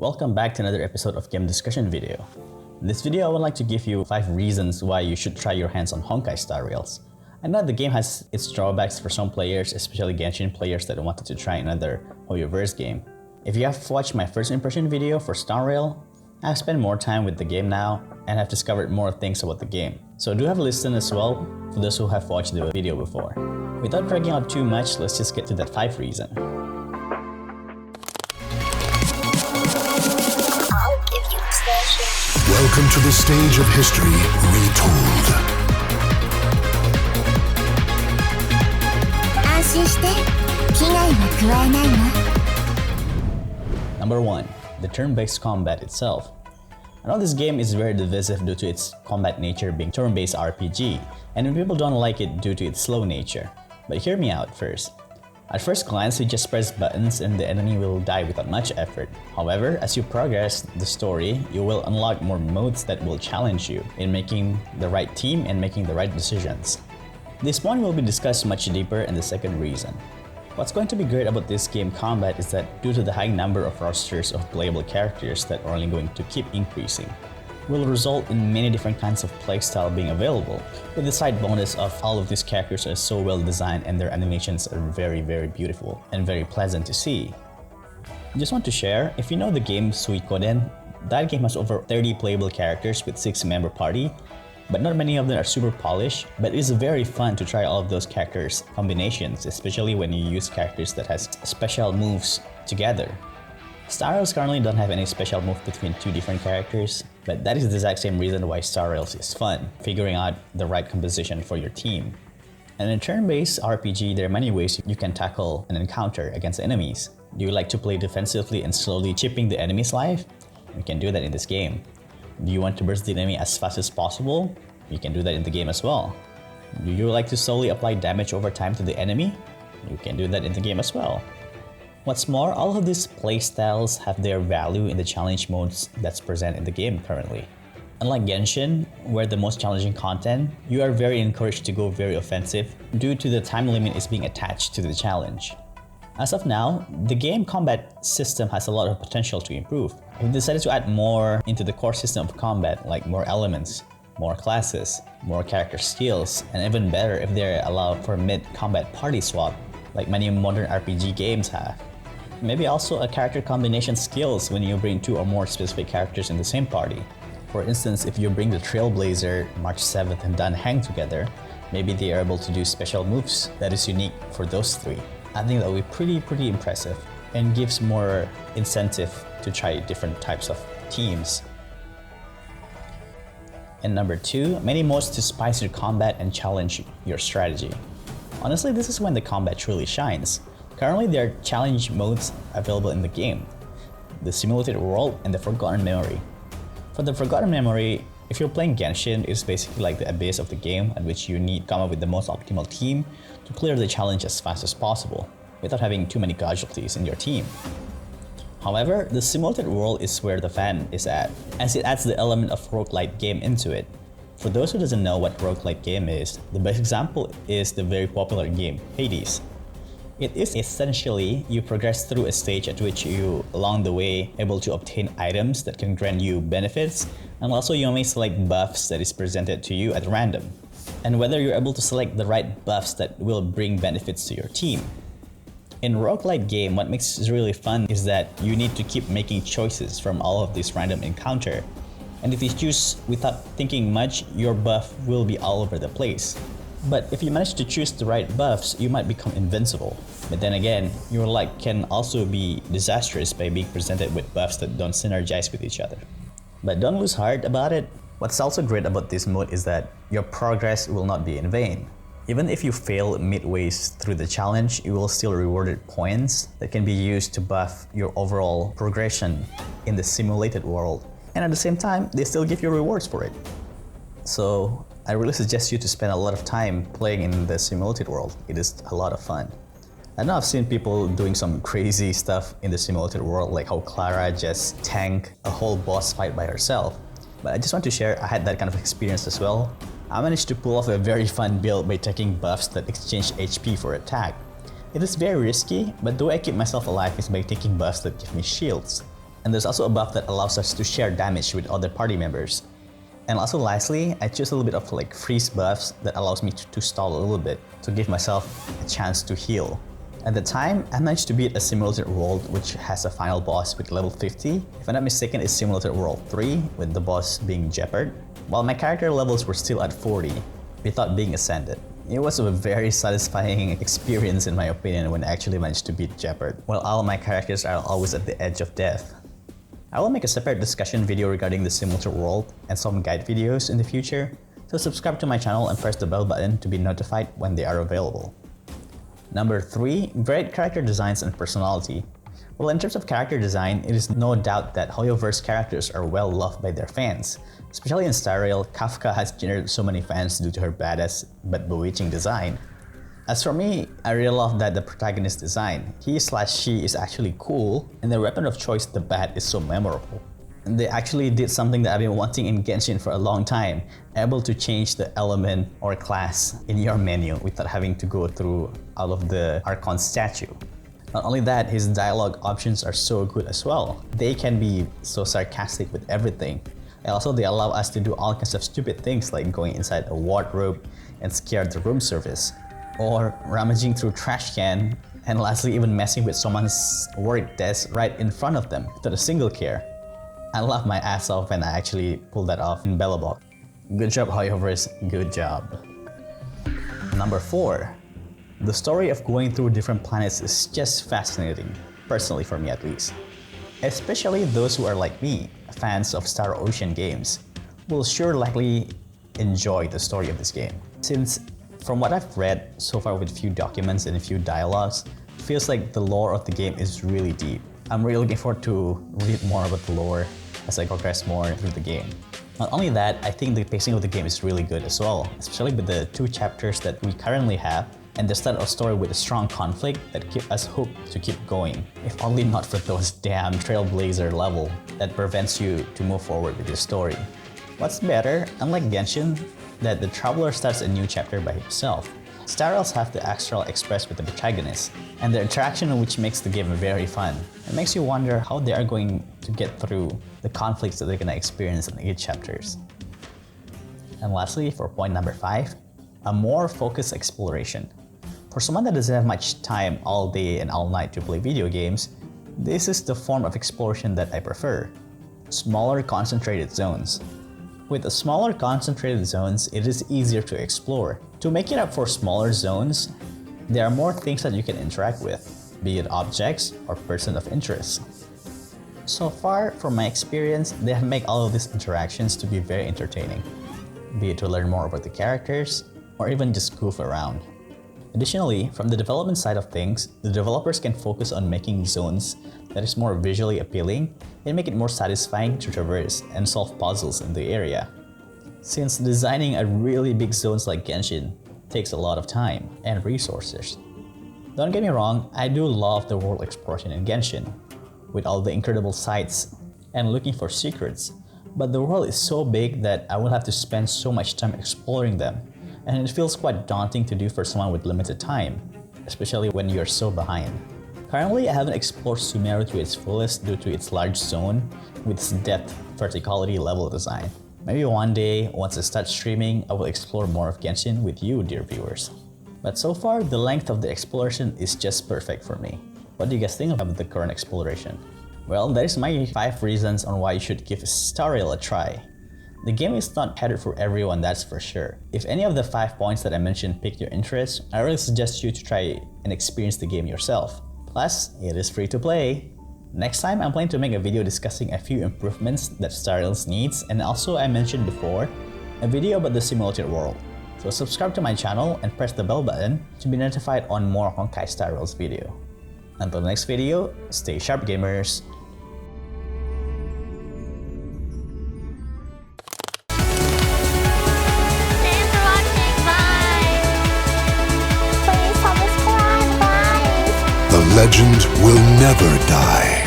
Welcome back to another episode of Game Discussion video. In this video, I would like to give you 5 reasons why you should try your hands on Honkai Star Rails. I know the game has its drawbacks for some players, especially Genshin players that wanted to try another Hoyoverse game. If you have watched my first impression video for Star Rail, I've spent more time with the game now and have discovered more things about the game. So do have a listen as well for those who have watched the video before. Without dragging out too much, let's just get to that 5 reason. Welcome to the stage of history retold. Number 1. The turn-based combat itself. I know this game is very divisive due to its combat nature being turn-based RPG, and people don't like it due to its slow nature. But hear me out first. At first glance, you just press buttons and the enemy will die without much effort. However, as you progress the story, you will unlock more modes that will challenge you in making the right team and making the right decisions. This point will be discussed much deeper in the second reason. What's going to be great about this game combat is that due to the high number of rosters of playable characters that are only going to keep increasing, will result in many different kinds of playstyle being available, with the side bonus of all of these characters are so well designed and their animations are very beautiful and very pleasant to see. Just want to share, if you know the game Suikoden, that game has over 30 playable characters with 6-member party, but not many of them are super polished, but it is very fun to try all of those characters combinations, especially when you use characters that has special moves together. Star Rails currently don't have any special move between 2 different characters, but that is the exact same reason why Star Rails is fun, figuring out the right composition for your team. And in a turn-based RPG, there are many ways you can tackle an encounter against enemies. Do you like to play defensively and slowly chipping the enemy's life? You can do that in this game. Do you want to burst the enemy as fast as possible? You can do that in the game as well. Do you like to slowly apply damage over time to the enemy? You can do that in the game as well. What's more, all of these playstyles have their value in the challenge modes that's present in the game currently. Unlike Genshin, where the most challenging content, you are very encouraged to go very offensive due to the time limit is being attached to the challenge. As of now, the game combat system has a lot of potential to improve. We've decided to add more into the core system of combat, like more elements, more classes, more character skills, and even better if they allow for mid-combat party swap, like many modern RPG games have. Maybe also a character combination skills when you bring 2 or more specific characters in the same party. For instance, if you bring the Trailblazer, March 7th, and Dan Heng together, maybe they are able to do special moves that is unique for those 3. I think that would be pretty impressive and gives more incentive to try different types of teams. And number 2, many modes to spice your combat and challenge your strategy. Honestly, this is when the combat truly shines. Currently, there are challenge modes available in the game: the Simulated World and the Forgotten Memory. For the Forgotten Memory, if you're playing Genshin, it's basically like the abyss of the game at which you need to come up with the most optimal team to clear the challenge as fast as possible, without having too many casualties in your team. However, the Simulated World is where the fan is at, as it adds the element of roguelite game into it. For those who doesn't know what roguelite game is, the best example is the very popular game, Hades. It is essentially, you progress through a stage at which you, along the way, able to obtain items that can grant you benefits, and also you may select buffs that is presented to you at random. And whether you're able to select the right buffs that will bring benefits to your team. In roguelite game, what makes it really fun is that you need to keep making choices from all of this random encounter. And if you choose without thinking much, your buff will be all over the place. But if you manage to choose the right buffs, you might become invincible. But then again, your luck can also be disastrous by being presented with buffs that don't synergize with each other. But don't lose heart about it. What's also great about this mode is that your progress will not be in vain. Even if you fail midways through the challenge, you will still rewarded points that can be used to buff your overall progression in the simulated world. And at the same time, they still give you rewards for it. So I really suggest you to spend a lot of time playing in the simulated world. It is a lot of fun. I know I've seen people doing some crazy stuff in the simulated world, like how Clara just tanked a whole boss fight by herself. But I just want to share, I had that kind of experience as well. I managed to pull off a very fun build by taking buffs that exchange HP for attack. It is very risky, but the way I keep myself alive is by taking buffs that give me shields. And there's also a buff that allows us to share damage with other party members. And also lastly, I choose a little bit of like freeze buffs that allows me to stall a little bit to give myself a chance to heal. At the time, I managed to beat a Simulated World which has a final boss with level 50. If I'm not mistaken, it's Simulated World 3 with the boss being Jeopard, while my character levels were still at 40 without being ascended. It was a very satisfying experience in my opinion when I actually managed to beat Jeopard, while all my characters are always at the edge of death. I will make a separate discussion video regarding the Simulated World and some guide videos in the future, so subscribe to my channel and press the bell button to be notified when they are available. Number 3. Great character designs and personality. Well, in terms of character design, it is no doubt that HoYoverse characters are well loved by their fans. Especially in Stariel, Kafka has generated so many fans due to her badass but bewitching design. As for me, I really love that the protagonist design, he/she is actually cool, and their weapon of choice, the bat, is so memorable. And they actually did something that I've been wanting in Genshin for a long time, able to change the element or class in your menu without having to go through all of the Archon statue. Not only that, his dialogue options are so good as well. They can be so sarcastic with everything. And also they allow us to do all kinds of stupid things like going inside a wardrobe and scare the room service, or rummaging through trash can, and lastly even messing with someone's work desk right in front of them without a single care. I laughed my ass off when I actually pulled that off in Belobog. Good job, HoYoverse, good job. Number 4. The story of going through different planets is just fascinating, personally for me at least. Especially those who are like me, fans of Star Ocean games, will sure likely enjoy the story of this game. Since from what I've read so far with a few documents and a few dialogues, it feels like the lore of the game is really deep. I'm really looking forward to read more about the lore as I progress more through the game. Not only that, I think the pacing of the game is really good as well, especially with the 2 chapters that we currently have and the start of story with a strong conflict that keep us hooked to keep going. If only not for those damn Trailblazer level that prevents you to move forward with your story. What's better, unlike Genshin, that the traveler starts a new chapter by himself. Stariels have the astral express with the protagonist, and their interaction which makes the game very fun. It makes you wonder how they are going to get through the conflicts that they're going to experience in each chapters. And lastly, for point number 5, a more focused exploration. For someone that doesn't have much time all day and all night to play video games, this is the form of exploration that I prefer. Smaller concentrated zones. With the smaller concentrated zones, it is easier to explore. To make it up for smaller zones, there are more things that you can interact with, be it objects or person of interest. So far, from my experience, they have made all of these interactions to be very entertaining, be it to learn more about the characters or even just goof around. Additionally, from the development side of things, the developers can focus on making zones that is more visually appealing and make it more satisfying to traverse and solve puzzles in the area. Since designing a really big zones like Genshin takes a lot of time and resources. Don't get me wrong, I do love the world exploration in Genshin, with all the incredible sights and looking for secrets, but the world is so big that I will have to spend so much time exploring them, and it feels quite daunting to do for someone with limited time, especially when you're so behind. Currently, I haven't explored Sumeru to its fullest due to its large zone with its depth, verticality, level design. Maybe one day, once I start streaming, I will explore more of Genshin with you, dear viewers. But so far, the length of the exploration is just perfect for me. What do you guys think about the current exploration? Well, that is my 5 reasons on why you should give Stariel a try. The game is not headed for everyone, that's for sure. If any of the 5 points that I mentioned piqued your interest, I really suggest you to try and experience the game yourself. Plus, it is free to play. Next time, I'm planning to make a video discussing a few improvements that Stariel needs, and also I mentioned before, a video about the Simulated World. So subscribe to my channel and press the bell button to be notified on more Honkai Stariel's video. Until the next video, stay sharp gamers! Thanks for watching, bye! Please subscribe, guys! The legend will never die.